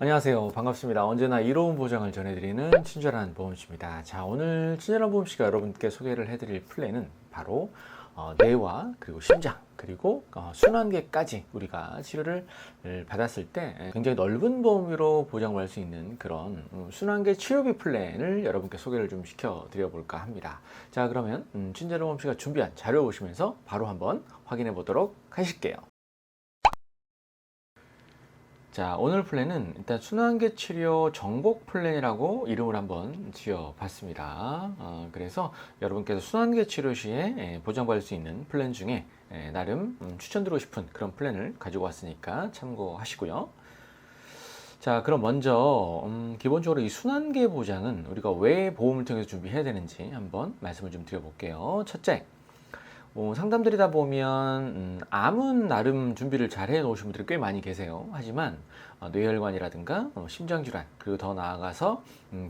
안녕하세요. 반갑습니다. 언제나 이로운 보장을 전해드리는 친절한 보험씨입니다. 자, 오늘 친절한 보험씨가 여러분께 소개를 해드릴 플랜은 바로 뇌와 그리고 심장 그리고 순환계까지 우리가 치료를 받았을 때 굉장히 넓은 범위로 보장받을 수 있는 그런 순환계 치료비 플랜을 여러분께 소개를 좀 시켜드려 볼까 합니다. 자, 그러면 친절한 보험씨가 준비한 자료 보시면서 바로 한번 확인해 보도록 하실게요. 자, 오늘 플랜은 일단 순환계 치료 정복 플랜이라고 이름을 한번 지어 봤습니다. 그래서 여러분께서 순환계 치료 시에 보장받을 수 있는 플랜 중에 나름 추천드리고 싶은 그런 플랜을 가지고 왔으니까 참고하시고요. 자, 그럼 먼저 기본적으로 이 순환계 보장은 우리가 왜 보험을 통해서 준비해야 되는지 한번 말씀을 좀 드려볼게요. 첫째, 상담 드리다 보면 암은 나름 준비를 잘 해 놓으신 분들이 꽤 많이 계세요. 하지만 뇌혈관이라든가 심장질환, 그리고 더 나아가서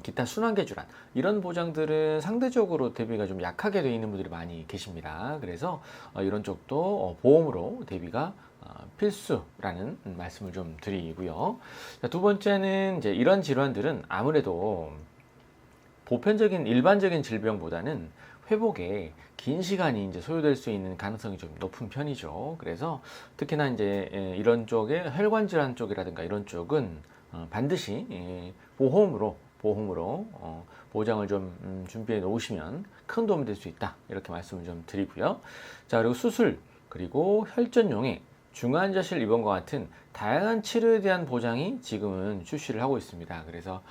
기타 순환계 질환, 이런 보장들은 상대적으로 대비가 좀 약하게 되어 있는 분들이 많이 계십니다. 그래서 이런 쪽도 보험으로 대비가 필수라는 말씀을 좀 드리고요. 자, 두 번째는 이제 이런 질환들은 아무래도 보편적인 일반적인 질병보다는 회복에 긴 시간이 이제 소요될 수 있는 가능성이 좀 높은 편이죠. 그래서 특히나 이제 이런 쪽에 혈관 질환 쪽이라든가 이런 쪽은 반드시 보험으로 보장을 좀 준비해 놓으시면 큰 도움이 될 수 있다. 이렇게 말씀을 좀 드리고요. 자, 그리고 수술 그리고 혈전용의 중환자실 입원과 같은 다양한 치료에 대한 보장이 지금은 출시를 하고 있습니다. 그래서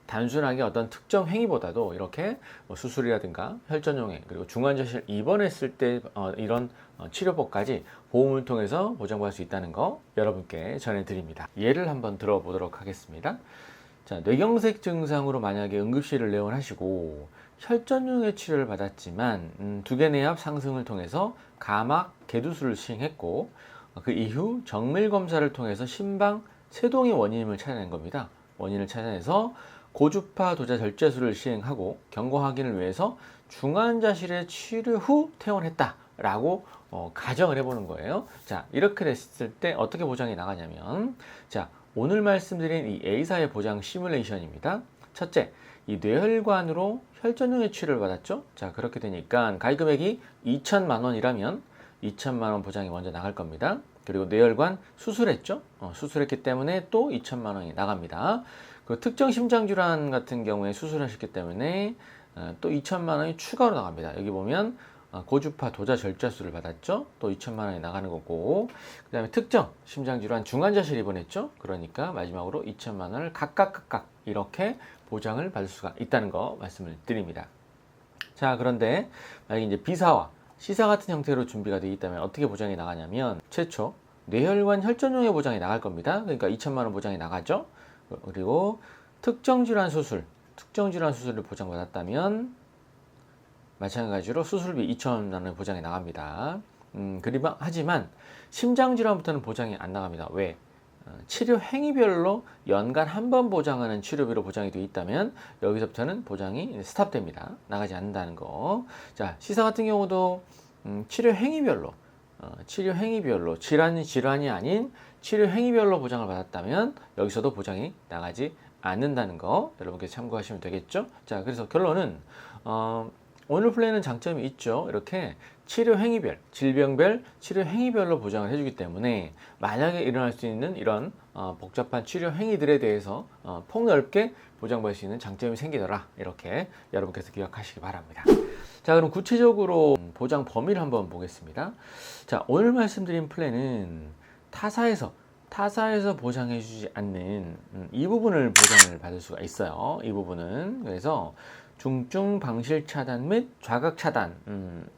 단순하게 어떤 특정 행위보다도 이렇게 수술이라든가 혈전용해 그리고 중환자실 입원했을 때 이런 치료법까지 보험을 통해서 보장받을 수 있다는 거 여러분께 전해드립니다. 예를 한번 들어보도록 하겠습니다. 자, 뇌경색 증상으로 만약에 응급실을 내원하시고 혈전용의 치료를 받았지만 두개 내압 상승을 통해서 가막 개두술을 시행했고 그 이후 정밀 검사를 통해서 심방 세동의 원인을 찾아낸 겁니다. 원인을 찾아내서 고주파 도자 절제술을 시행하고 경과 확인을 위해서 중환자실에 치료 후 퇴원했다라고 가정을 해보는 거예요. 자, 이렇게 됐을 때 어떻게 보장이 나가냐면, 자, 오늘 말씀드린 이 A사의 보장 시뮬레이션입니다. 첫째, 이 뇌혈관으로 혈전용의 치료를 받았죠. 자, 그렇게 되니까 가입 금액이 2천만 원이라면 2천만 원 보장이 먼저 나갈 겁니다. 그리고 뇌혈관 수술했죠. 수술했기 때문에 또 2천만 원이 나갑니다. 그 특정 심장질환 같은 경우에 수술하셨기 때문에 또 2천만 원이 추가로 나갑니다. 여기 보면 고주파 도자 절제술을 받았죠. 또 2천만 원이 나가는 거고, 그 다음에 특정 심장질환 중환자실 입원했죠. 그러니까 마지막으로 2천만 원을 각각 이렇게 보장을 받을 수가 있다는 거 말씀을 드립니다. 자, 그런데 만약에 이제 B사와 C사 같은 형태로 준비가 되어 있다면 어떻게 보장이 나가냐면, 최초 뇌혈관 혈전용의 보장이 나갈 겁니다. 그러니까 2천만 원 보장이 나가죠. 그리고 특정 질환 수술을 보장받았다면 마찬가지로 수술비 2천만 원 보장이 나갑니다. 하지만 심장질환부터는 보장이 안 나갑니다. 왜? 치료 행위별로 연간 한 번 보장하는 치료비로 보장이 되어 있다면 여기서부터는 보장이 스탑됩니다. 나가지 않는다는 거. 자, C사 같은 경우도 치료 행위별로 질환이 아닌 치료 행위별로 보장을 받았다면 여기서도 보장이 나가지 않는다는 거 여러분께 참고하시면 되겠죠. 자, 그래서 결론은 오늘 플랜은 장점이 있죠. 이렇게 치료 행위별, 질병별, 치료 행위별로 보장을 해주기 때문에 만약에 일어날 수 있는 이런 복잡한 치료 행위들에 대해서 폭넓게 보장받을 수 있는 장점이 생기더라. 이렇게 여러분께서 기억하시기 바랍니다. 자, 그럼 구체적으로 보장 범위를 한번 보겠습니다. 자, 오늘 말씀드린 플랜은 타사에서 보장해주지 않는 이 부분을 보장을 받을 수가 있어요. 이 부분은. 그래서 중증 방실 차단 및 좌각 차단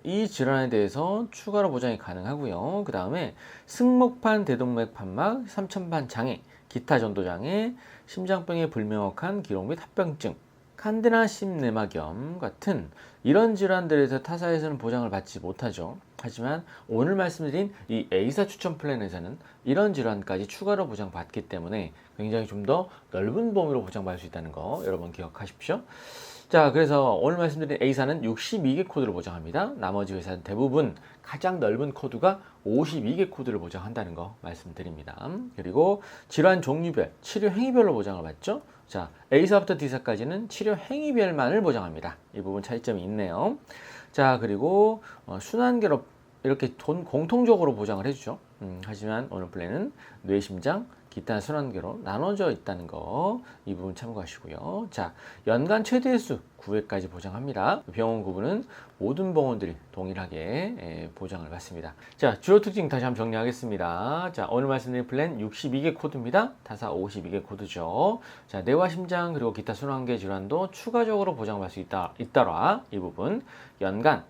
이 질환에 대해서 추가로 보장이 가능하고요. 그 다음에 승모판 대동맥 판막, 삼천판 장애, 기타 전도 장애, 심장병의 불명확한 기록 및 합병증, 칸데나 심내막염 같은 이런 질환들에서 타사에서는 보장을 받지 못하죠. 하지만 오늘 말씀드린 이 A사 추천 플랜에서는 이런 질환까지 추가로 보장받기 때문에 굉장히 좀 더 넓은 범위로 보장받을 수 있다는 거 여러분 기억하십시오. 자, 그래서 오늘 말씀드린 A사는 62개 코드를 보장합니다. 나머지 회사는 대부분 가장 넓은 코드가 52개 코드를 보장한다는 거 말씀드립니다. 그리고 질환 종류별, 치료 행위별로 보장을 받죠. 자, A사부터 D사까지는 치료 행위별만을 보장합니다. 이 부분 차이점이 있네요. 자, 그리고 순환계로 이렇게 공통적으로 보장을 해주죠. 하지만 오늘 플랜은 뇌, 심장, 기타 순환계로 나눠져 있다는 거, 이 부분 참고하시고요. 자, 연간 최대 횟수 9회까지 보장합니다. 병원 구분은 모든 병원들이 동일하게 보장을 받습니다. 자, 주요 특징 다시 한번 정리하겠습니다. 자, 오늘 말씀드린 플랜 62개 코드입니다. 타사 52개 코드죠. 자, 뇌와 심장 그리고 기타 순환계 질환도 추가적으로 보장받을 수 있더라. 이 부분 연간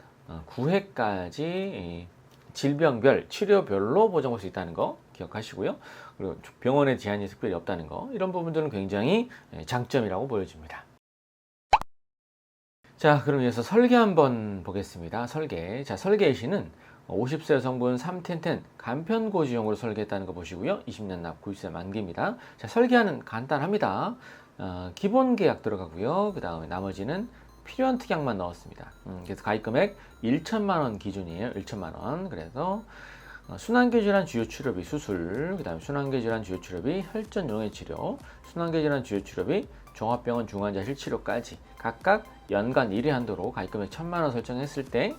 9회까지 질병별, 치료별로 보장할 수 있다는 거 기억하시고요. 그리고 병원에 제한이 특별히 없다는 거, 이런 부분들은 굉장히 장점이라고 보여집니다. 자, 그럼 이어서 설계 한번 보겠습니다. 설계. 자, 설계 예시는 50세 여성분 3텐텐 간편고지용으로 설계했다는 거 보시고요. 20년 납 90세 만기입니다. 자, 설계하는 간단합니다. 기본 계약 들어가고요. 그 다음에 나머지는 필요한 특약만 넣었습니다. 그래서 가입 금액 1천만 원 기준이에요. 1천만 원. 그래서 순환계 질환 주요 치료비 수술, 그 다음에 순환계 질환 주요 치료비 혈전 용해 치료, 순환계 질환 주요 치료비 종합병원 중환자실 치료까지 각각 연간 1회 한도로 가입 금액 1천만 원 설정했을 때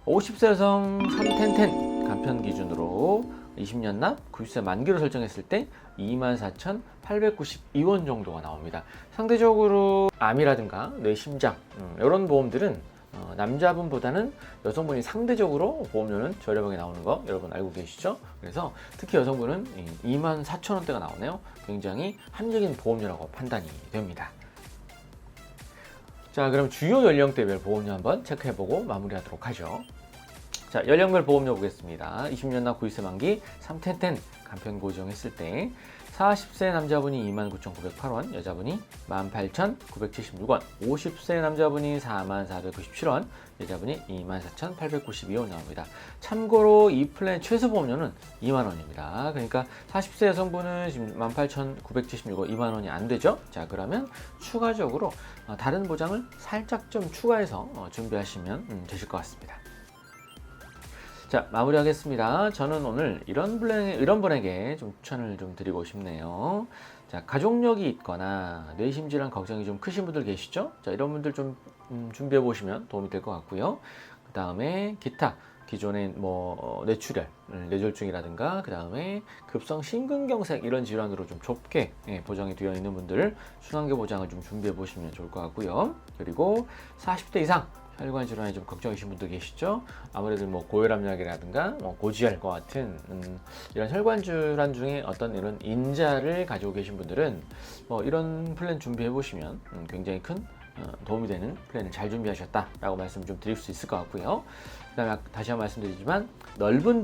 50세 여성 3텐텐 간편 기준으로 20년 납 90세 만기로 설정했을 때 24,892원 정도가 나옵니다. 상대적으로 암이라든가 뇌, 심장 이런 보험들은 남자분보다는 여성분이 상대적으로 보험료는 저렴하게 나오는 거 여러분 알고 계시죠? 그래서 특히 여성분은 24,000원대가 나오네요. 굉장히 합리적인 보험료라고 판단이 됩니다. 자, 그럼 주요 연령대별 보험료 한번 체크해보고 마무리하도록 하죠. 자, 연령별 보험료 보겠습니다. 20년 납 90세 만기 3텐텐 간편고지용 했을 때 40세 남자분이 29,908원, 여자분이 18,976원, 50세 남자분이 44,997원, 여자분이 24,892원 나옵니다. 참고로 이 플랜 최소 보험료는 2만원입니다. 그러니까 40세 여성분은 지금 18,976원, 2만원이 안 되죠? 자, 그러면 추가적으로 다른 보장을 살짝 좀 추가해서 준비하시면 되실 것 같습니다. 자, 마무리하겠습니다. 저는 오늘 이런 분에게 좀 추천을 좀 드리고 싶네요. 자, 가족력이 있거나 뇌심질환 걱정이 좀 크신 분들 계시죠? 자, 이런 분들 좀 준비해 보시면 도움이 될 것 같고요. 그 다음에 기타 기존의 뇌출혈, 뇌졸중이라든가 그 다음에 급성 심근경색 이런 질환으로 좀 좁게 보장이 되어 있는 분들 순환계 보장을 좀 준비해 보시면 좋을 것 같고요. 그리고 40대 이상 혈관 질환에 좀 걱정이신 분들 계시죠? 아무래도 고혈압약이라든가 고지혈과 같은 이런 혈관 질환 중에 어떤 이런 인자를 가지고 계신 분들은 이런 플랜 준비해 보시면 굉장히 큰 도움이 되는 플랜을 잘 준비하셨다라고 말씀 좀 드릴 수 있을 것 같고요. 그 다음에 다시 한번 말씀드리지만 넓은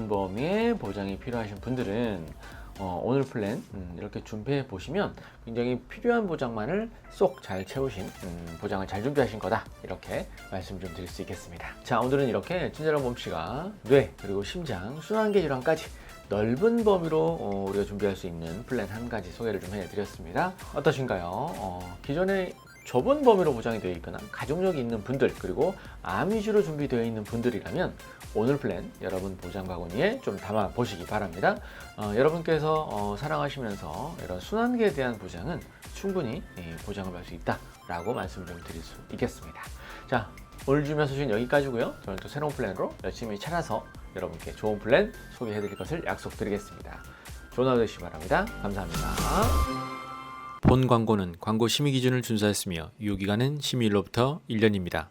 범위의 보장이 필요하신 분들은 오늘 플랜 이렇게 준비해 보시면 굉장히 필요한 보장만을 쏙 잘 채우신 보장을 잘 준비하신 거다, 이렇게 말씀 좀 드릴 수 있겠습니다. 자, 오늘은 이렇게 친절한보험씨가 뇌 그리고 심장 순환계 질환까지 넓은 범위로 우리가 준비할 수 있는 플랜 한 가지 소개를 좀 해드렸습니다. 어떠신가요? 기존에 좁은 범위로 보장이 되어 있거나 가족력이 있는 분들, 그리고 암 위주로 준비되어 있는 분들이라면 오늘 플랜 여러분 보장 바구니에 좀 담아 보시기 바랍니다. 여러분께서 사랑하시면서 이런 순환계에 대한 보장은 충분히 보장을 받을 수 있다라고 말씀을 좀 드릴 수 있겠습니다. 자, 오늘 준비한 소식은 여기까지고요. 저는 또 새로운 플랜으로 열심히 찾아서 여러분께 좋은 플랜 소개해 드릴 것을 약속드리겠습니다. 좋은 하루 되시기 바랍니다. 감사합니다. 본 광고는 광고 심의 기준을 준수하였으며 유효기간은 심의일로부터 1년입니다.